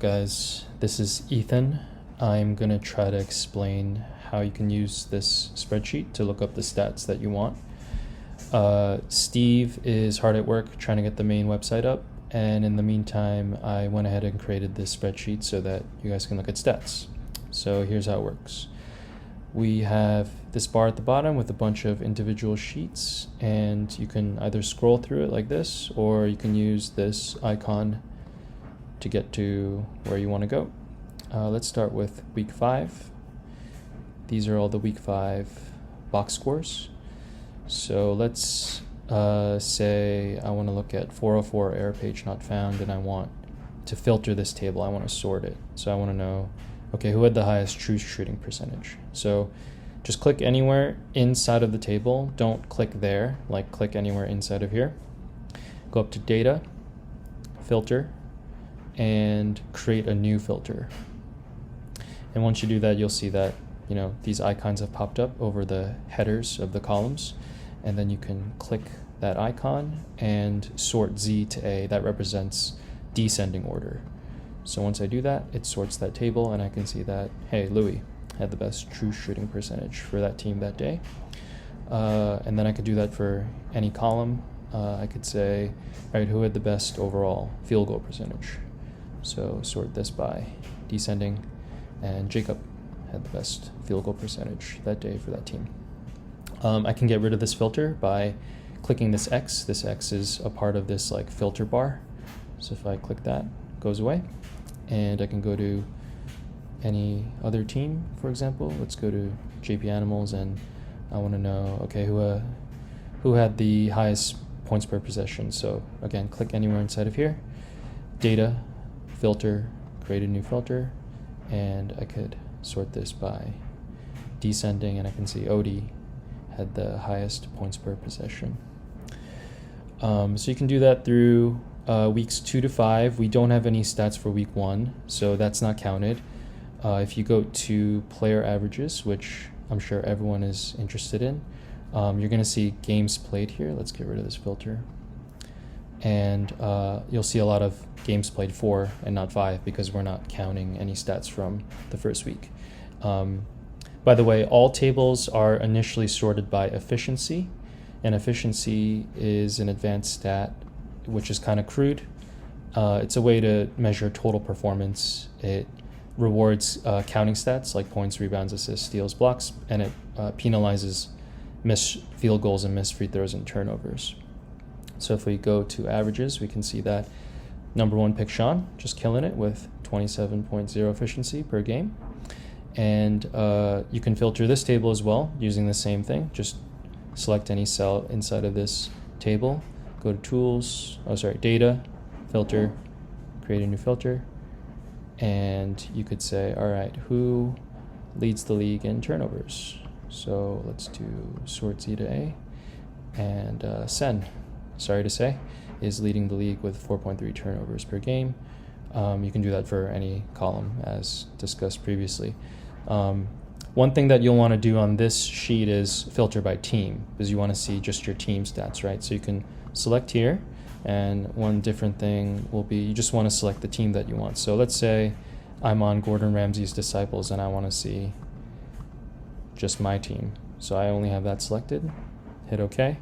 guys? This is Ethan. I'm going to try to explain how you can use this spreadsheet to look up the stats that you want. Steve is hard at work trying to get the main website up, and in the meantime I went ahead and created this spreadsheet so that you guys can look at stats. So here's how it works. We have this bar at the bottom with a bunch of individual sheets, and you can either scroll through it like this, or you can use this icon to get to where you want to go. Let's start with week 5. These are all the week 5 box scores. So let's say I want to look at 404 error page not found, and I want to filter this table. I want to sort it. So I want to know, okay, who had the highest true shooting percentage? So just click anywhere inside of the table. Don't click there, like click anywhere inside of here. Go up to data, filter, and create a new filter. And once you do that, you'll see that these icons have popped up over the headers of the columns, and then you can click that icon and sort Z to A. That represents descending order. So once I do that, it sorts that table, and I can see that, hey, Louis had the best true shooting percentage for that team that day. And then I could do that for any column. I could say, all right, who had the best overall field goal percentage? So sort this by descending, and Jacob had the best field goal percentage that day for that team. I can get rid of this filter by clicking this X. This X is a part of this filter bar. So if I click that, it goes away. And I can go to any other team, for example. Let's go to JP Animals, and I want to know, okay, who had the highest points per possession. So again, click anywhere inside of here, data, filter, create a new filter, and I could sort this by descending, and I can see Odie had the highest points per possession. So you can do that through weeks 2 to 5. We don't have any stats for week 1, so that's not counted. If you go to player averages, which I'm sure everyone is interested in, you're going to see games played here. Let's get rid of this filter. And you'll see a lot of games played 4 and not 5 because we're not counting any stats from the first week. By the way, all tables are initially sorted by efficiency, and efficiency is an advanced stat which is kind of crude. It's a way to measure total performance. It rewards counting stats like points, rebounds, assists, steals, blocks, and it penalizes missed field goals and missed free throws and turnovers. So if we go to averages, we can see that number 1 pick Sean, just killing it with 27.0 efficiency per game. And you can filter this table as well using the same thing. Just select any cell inside of this table, go to tools, data, filter, create a new filter, and you could say, all right, who leads the league in turnovers? So let's do sort Z to A, and Sen, sorry to say, is leading the league with 4.3 turnovers per game. You can do that for any column as discussed previously. One thing that you'll want to do on this sheet is filter by team, because you want to see just your team stats, right? So you can select here, and one different thing will be you just want to select the team that you want. So let's say I'm on Gordon Ramsay's Disciples and I want to see just my team. So I only have that selected, hit OK,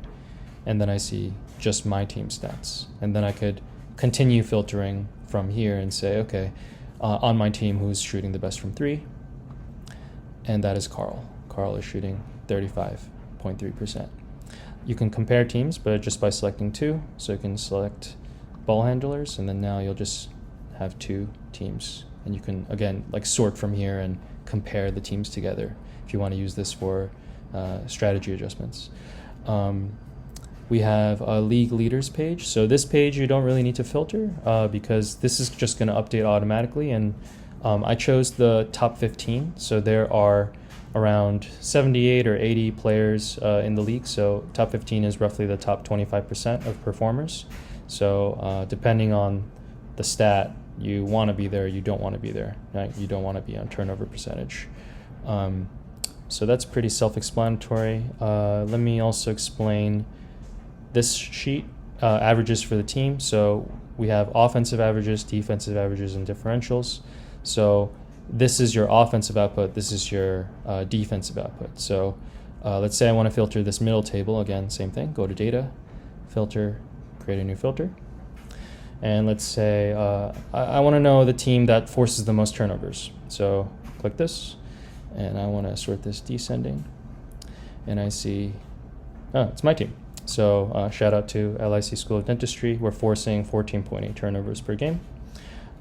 and then I see just my team stats. And then I could continue filtering from here and say, okay, on my team, who's shooting the best from 3? And that is Carl. Carl is shooting 35.3%. You can compare teams, but just by selecting 2. So you can select ball handlers, and then now you'll just have 2 teams. And you can, again, sort from here and compare the teams together if you want to use this for strategy adjustments. We have a league leaders page. So this page you don't really need to filter because this is just going to update automatically. And I chose the top 15. So there are around 78 or 80 players in the league. So top 15 is roughly the top 25% of performers. So depending on the stat, you want to be there, you don't want to be there. Right? You don't want to be on turnover percentage. So that's pretty self-explanatory. Let me also explain this sheet, averages for the team. So we have offensive averages, defensive averages, and differentials. So this is your offensive output, this is your defensive output. So let's say I want to filter this middle table. Again, same thing, go to data, filter, create a new filter. And let's say I want to know the team that forces the most turnovers. So click this, and I want to sort this descending. And I see, oh, it's my team. So shout out to LIC School of Dentistry. We're forcing 14.8 turnovers per game.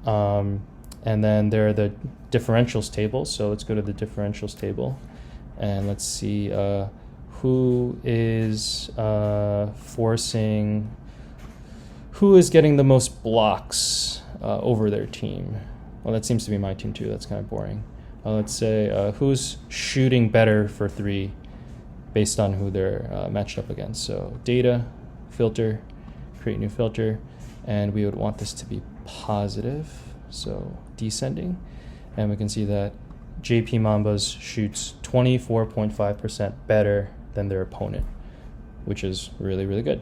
And then there are the differentials tables. So let's go to the differentials table, and let's see who is who is getting the most blocks over their team. Well, that seems to be my team too. That's kind of boring. Let's say who's shooting better for 3 based on who they're matched up against. So data, filter, create new filter, and we would want this to be positive. So descending, and we can see that JP Mambas shoots 24.5% better than their opponent, which is really, really good.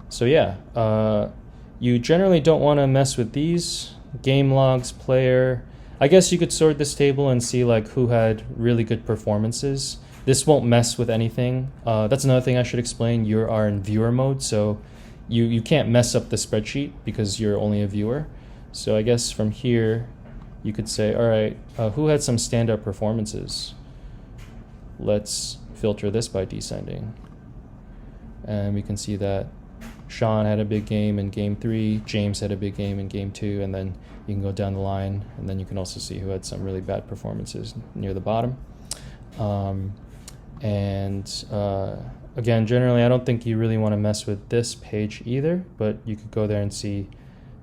So yeah, you generally don't want to mess with these. Game logs, player. I guess you could sort this table and see like who had really good performances. This won't mess with anything. That's another thing I should explain. You are in viewer mode, so you can't mess up the spreadsheet because you're only a viewer. So I guess from here, you could say, all right, who had some standout performances? Let's filter this by descending. And we can see that Sean had a big game in game 3, James had a big game in game 2, and then you can go down the line, and then you can also see who had some really bad performances near the bottom. Again, generally, I don't think you really want to mess with this page either, but you could go there and see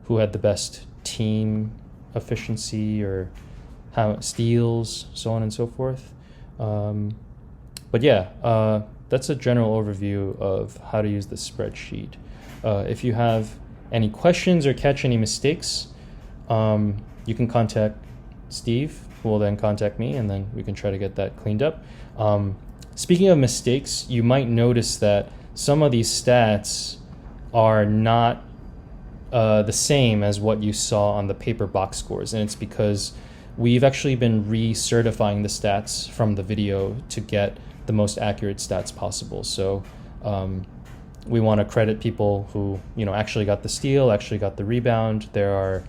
who had the best team efficiency or how steals, so on and so forth. But yeah, that's a general overview of how to use the spreadsheet. If you have any questions or catch any mistakes, you can contact Steve, who will then contact me, and then we can try to get that cleaned up. Speaking of mistakes, you might notice that some of these stats are not the same as what you saw on the paper box scores, and it's because we've actually been recertifying the stats from the video to get the most accurate stats possible. So we want to credit people who actually got the steal, actually got the rebound. There are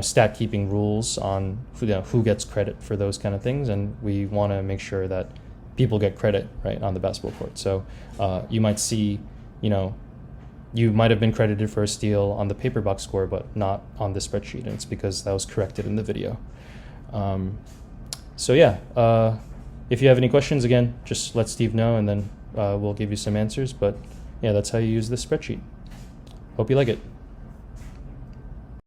stat keeping rules on who gets credit for those kind of things, and we want to make sure that people get credit right on the basketball court. So you might see, you might have been credited for a steal on the paper box score, but not on the spreadsheet, and it's because that was corrected in the video. So yeah, if you have any questions, again, just let Steve know, and then we'll give you some answers. But yeah, that's how you use this spreadsheet. Hope you like it.